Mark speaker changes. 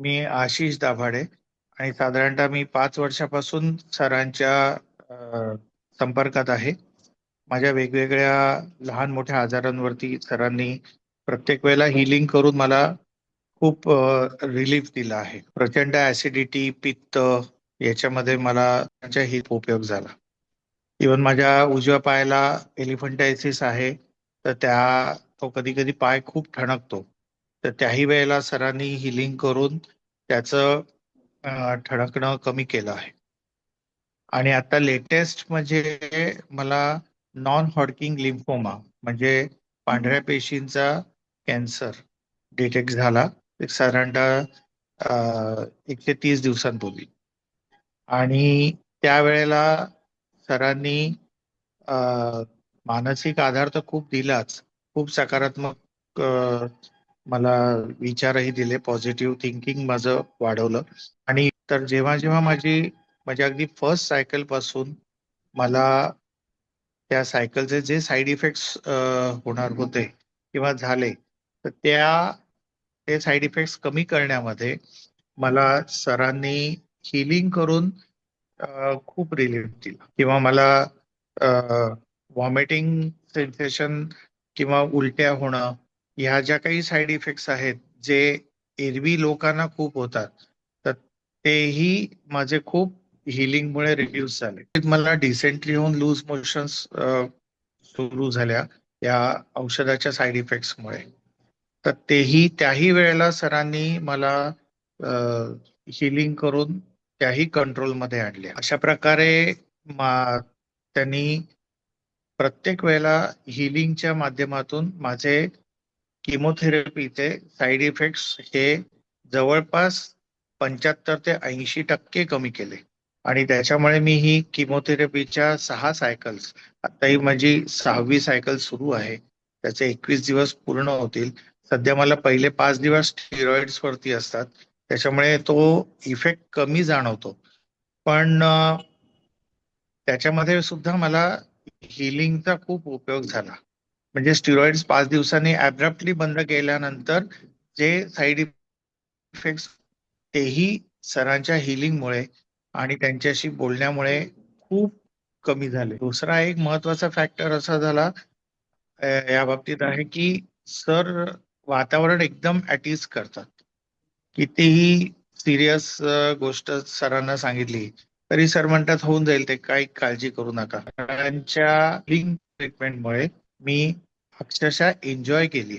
Speaker 1: मी आशिष दाभाडे आणि साधारणतः मी 5 वर्षापासून सरांच्या संपर्कात आहे. माझ्या वेगवेगळ्या लहान मोठ्या आजारांवरती सरांनी प्रत्येक वेळेला हिलिंग करून मला खूप रिलीफ दिला आहे. प्रचंड ऍसिडिटी, पित्त याच्यामध्ये मला त्यांचा ही उपयोग झाला. इवन माझ्या उजव्या पायाला एलिफंटायसिस आहे, तर तो कधी कधी पाय खूप ठणकतो. तर त्याही वेळेला सरांनी हिलिंग करून त्याचं ठणकणं कमी केलं आहे. आणि आता लेटेस्ट म्हणजे मला नॉन हॉडकिंग लिम्फोमा म्हणजे पांढऱ्या पेशींचा कॅन्सर डिटेक्ट झाला, एक साधारणतः 1 ते 30 दिवसांपूर्वी. आणि त्यावेळेला सरांनी अ, मानसिक आधार तर खूप दिलाच, खूप सकारात्मक मला विचारही दिले, पॉझिटिव्ह थिंकिंग माझं वाढवलं. आणि तर जेव्हा जेव्हा म्हणजे अगदी फर्स्ट सायकल पासून मला त्या सायकलचे जे साईड इफेक्ट्स होणार होते किंवा झाले, तर ते साईड इफेक्ट्स कमी करण्यामध्ये मला सरांनी हिलिंग करून खूप रिलीफ दिला. किंवा मला व्हॉमिटिंग सेन्सेशन किंवा उलट्या होणं, ह्या ज्या काही साईड इफेक्ट्स आहेत जे एरवी लोकांना खूप होतात, तर तेही माझे खूप हिलिंगमुळे रिड्यूस झाले. मला डिसेंट्री होऊन लूज मोशन्स सुरू झाल्या या औषधाच्या साईड इफेक्ट्समुळे. तर त्याही वेळेला सरांनी मला हिलिंग करून त्याही कंट्रोलमध्ये आणले. अशा प्रकारे त्यांनी प्रत्येक वेळेला हिलिंगच्या माध्यमातून माझे किमोथेरपीचे साईड इफेक्ट्स हे जवळपास 75 ते 80% कमी केले. आणि त्याच्यामुळे मी ही किमोथेरपीच्या 6 सायकल्स, आता ही माझी 6वी सायकल सुरू आहे, त्याचे 21 दिवस पूर्ण होतील. सध्या मला पहिले 5 दिवस स्टिरॉइड्स वरती असतात, त्याच्यामुळे तो इफेक्ट कमी जाणवतो. पण त्याच्यामध्ये सुद्धा मला हिलिंगचा खूप उपयोग झाला. म्हणजे स्टिरॉइड्स 5 दिवसांनी ऍब्रप्टली बंद केल्यानंतर जे साईड इफेक्ट्स, तेही सरांच्या हिलिंगमुळे आणि त्यांच्याशी बोलण्यामुळे खूप कमी झाले. दुसरा एक महत्वाचा फॅक्टर असा झाला या बाबतीत आहे की सर वातावरण एकदम ऍटिस करतात. कितीही सिरियस गोष्ट सरांना सांगितली तरी सर म्हणतात होऊन जाईल, ते काही काळजी करू नका. त्यांच्या ट्रीटमेंटमुळे मी अक्षरशः एन्जॉय केली.